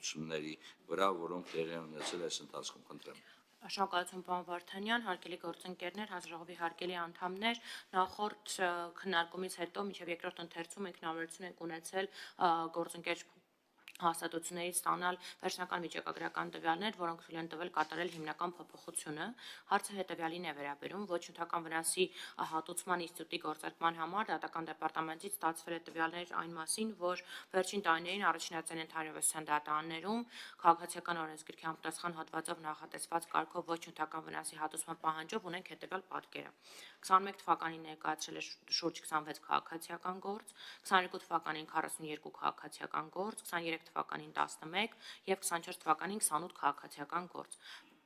փոփոխությունների վրա, որոնք տեղի են ունեցել այս ընթացքում, խնդրեմ։ Շնորհակալություն պարոն Վարդանյան, հարգելի գործընկերներ, հանձնաժողովի հարգելի անդամներ, նախորդ քննարկումից հետո մինչև երկրորդ ընթերցում մենք հնարավորություն ենք ունեցել գործընկեր հաստատություններից ստանալ վերջնական վիճակագրական տվյալներ, որոնք թույլ են տվել կատարել հիմնական փոփոխությունը։ Հարցը հետևյալին է վերաբերում, ոչ նյութական վնասի հատուցման ինստիտուտի գործարկման համար դատական դեպարտամենտից ստացվել է տվյալներ այն մասին, որ վերջին տարիներին առաջինացան ընդհանրավետության դատարաններում քաղաքացիական օրենսգրքի համապատասխան հատվածով նախատեսված կարգով ոչ նյութական վնասի հատուցման պահանջով ունենք հետևյալ պատկերը։ 21 թվականին ներկայացրել է շուրջ 26 քաղաքացիական գործ, 22 թվականին 42 քաղաքացիական գործ, 23 թվականին 11 և 24 թվականին 28 քաղաքացիական գործ։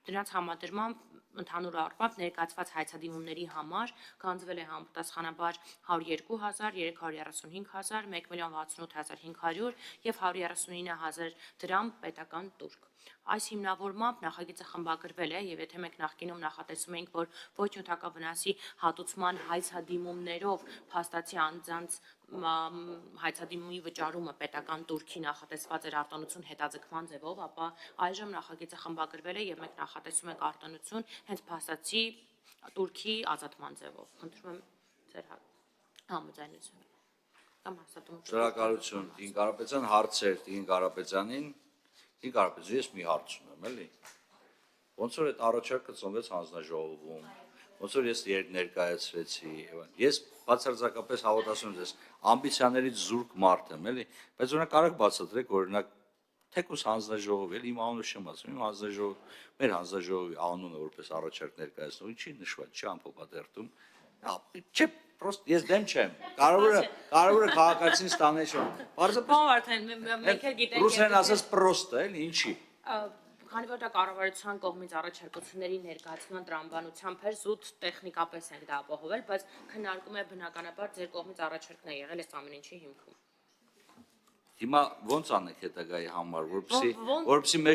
Դրանց համադրմամբ ընդհանուր առմամբ ներկայացված հայցադիմումների համար գանձվել է համապատասխանաբար 102,000, 335,000, 1,68,500 և 139,000 դրամ պետական տուրք։ Այս հիմնավորմամբ նախագիծը խմբագրվել է եւ եթե մենք նախկինում նախատեսում էինք, որ ոչ նյութական վնասի հատուցման հայցադիմումներով փաստացի անձանց հայցադիմումի վճարումը պետական տուրքի նախատեսված էր արտոնություն հետաձգման ձևով, ապա այժմ նախագիծը խմբագրվել է եւ մենք նախատեսում ենք արտոնություն հենց փաստացի տուրքի ազատման ձևով։ Խնդրում եմ ձեր համաձայնությունը կամ հաստատում։ Շնորհակալություն, Տիկին Կարապետյան, հարցեր Տիկին Կարապետյանին։ Տիկին Կարապետյան, ես մի հարց ունեմ, էլի։ Ոնց որ այդ առաջարկը ծնվեց հանձնաժողովում, ոնց որ ես ներկայացրեցի, ես բացարձակապես հավատացում եմ, ամբիցիաներից զուրկ մարդ եմ, էլի, բայց օրինակ կարող բացատրեք, օրինակ թեկուզ հանձնաժողովի, էլի իմ անունը չեմ ասում, իմ հանձնաժողով, մեր հանձնաժողովի անունը որպես առաջարկ ներկայացնողի չի նշված, չի ամփոփադերտում, չէ, պրոստ ես դեմ չեմ, կարևորը քաղաքացին ստանեն շո։ Ռուսերեն ասած պրոստը, էլի, ինչի։ Քանի որ դա կառավարության կողմից առաջարկությունների ներկայացման տրամաբանությամբ էր, զուտ տեխնիկապես ենք դա ապահովել, բայց քննարկում է բնականաբար ձեր կողմից առաջարկն է եղել այս ամեն ինչի հիմքում։ Հիմա ոնց անեք հետագայի համար, որպեսզի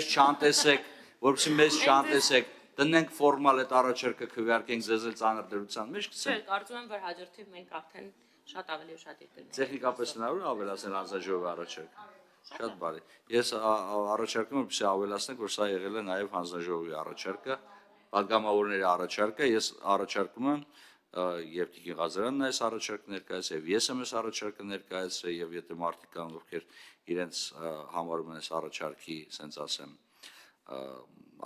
մեզ չանտեսեք, տնենք ֆորմալ այդ առաջարկը քվեարկենք ձեզ էլ ծանր դրության մեջ գցենք։ Չէ, կարծում եմ, որ հաջորդիվ մենք արդեն շատ ավելի ուշադիր կլինենք։ Տեխնիկապես հնարավոր է ավելացնել հանձնաժողովի առաջարկը։ Շատ բարի։ Ես առաջարկում եմ, որպեսզի ավելացնենք, որ սա եղել է նաև հանձնաժողովի առաջարկը, պատգամավորների առաջարկը, ես առաջարկում եմ եւ Տիկին Ղազարյանն այս առաջարկը ներկայացրել, եւ ես եմ այս առաջարկը ներկայացրել, եւ եթե մարդիկ կան, ովքեր իրենց համարում են այս առաջարկի, ասենց ասեմ,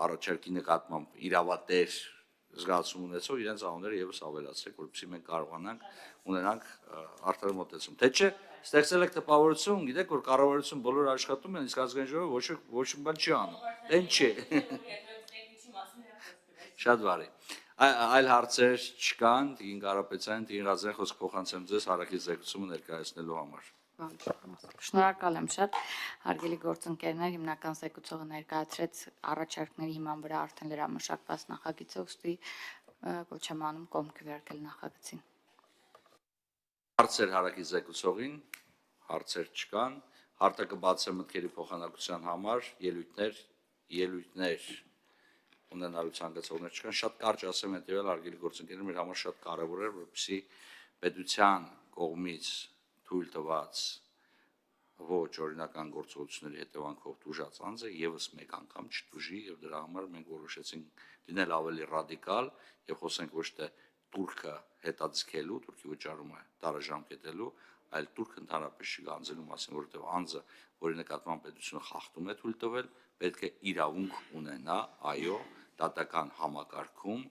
առաջարկի նկատմամբ իրավատեր զգացում ունեցող, իրենց անունները եւս ավելացրեք, որպեսզի մենք կարողանանք ունենանք արդար մոտեցում։ Թե չէ, ստեղծել եք տպավորություն, գիտեք, որ կառավարություն բոլոր աշխատում են, իսկ ազգային ժողովը ոչ մի բան չի անում։ Դեն չէ։ Շատ բարի։ Այլ հարցեր չկան, Տիկին Կարապետյան, Տիկին Ղազարյան, խոսք փոխանցեմ ձեզ հարակից զեկուցումը ներկայացնելու համար։ Շնորհակալ եմ շատ, հարգելի գործընկերներ, հիմնական զեկուցողը ներկայացրեց առաջարկների հիման վրա արդեն լրամշակված նախագիծը, ուստի կոչ եմ անում կողմ քվեարկել նախագծին։ Հարցեր հարակից զեկուցողին, հարցեր չկան, հարթակը բաց է մտքերի փոխանակության համար, ելույթներ ունենալու ցանկացողներ չկան, շատ կարճ ասեմ հետևյալ հարգելի գործընկերներ, մեր համար շատ կարևոր է, որպեսզի պետության կողմից թույլ տված ոչ օրինական գործողությունների հետևանքով տուժած անձը եւս մեկ անգամ չտուժի եւ դրա համար մենք որոշեցինք լինել ավելի ռադիկալ եւ խոսենք ոչ թե տուրքը հետաձգելու, տուրքի վճարումը տարաժամկետելու, այլ տուրք ընդհանրապես չգանձելու մասին, որովհետեւ անձը, որի նկատմամբ պետությունը խախտում է թույլ տվել, պետք է իրավունք ունենա, այո, դատական համակարգում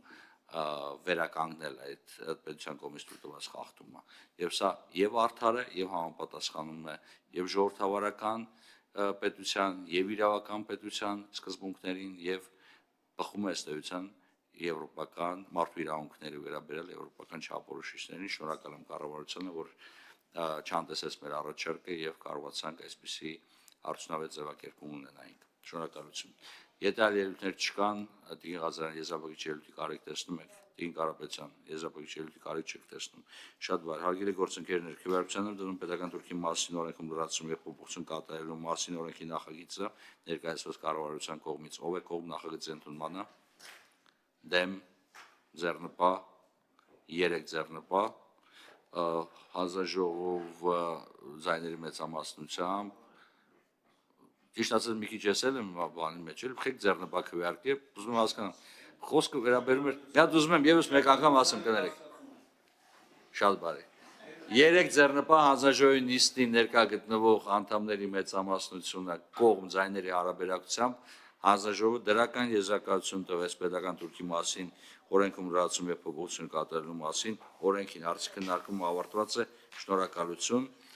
վերականգնել այդ պետության կողմից թույլ տված խախտումը։ Եվ սա եւ արդար է, եւ համապատասխանում է եւ ժողովրդավարական պետության, եւ իրավական պետության սկզբունքներին, եւ բխում է ըստ էության եվրոպական մարդու իրավունքների վերաբերյալ եվրոպական չափորոշիչներին։ Շնորհակալ եմ կառավարությանը, որ չանտեսեց մեր առաջարկը եւ կարողացանք այսպիսի արդյունավետ ձևակերպում ունենայինք։ Շնորհակալություն։ Եթե այլ ելույթներ չկան, Տիկին Ղազարյան, եզրափակիչ ելույթի կարիք տեսնում եք, Տիկին Կարապետյան, եզրափակիչ ելույթի կարիք չեք տեսնում։ Շատ բարի, հարգելի գործընկերներ, քվեարկության եմ դնում պետական տուրքի մասին օրենքում լրացում եւ փոփոխություն կատարելու մասին օրենքի նախագիծը ներկայացված կառավարության կողմից։ Ով է կողմ նախագծի ընդունմանը։ Դեմ, ձեռնպահ, 3 ձեռնպահ, հանձնաժողովը ձայների մեծամասնությամբ ճիշտ ասած մի քիչ էսել եմ բանի մեջ, էլ խեք ձեռնպա քվեարկի, ուզում եմ հասկանամ, խոսքը վերաբերում էր, մի հատ ուզում եմ եւս մեկ անգամ ասեմ կներեք։ Շատ բարի։ 3 ձեռնպա հանձնաժողովի նիստին ներկա գտնվող անդամների մեծամասնությունը կողմ ձայների հարաբերակցությամբ հանձնաժողովը դրական եզրակացություն տվեց պետական թուրքի մասին, օրենքում լրացում եւ փոփոխություն կատարելու մասին, օրենքին հարցի քննարկումը ավարտված է, շնորհակալություն։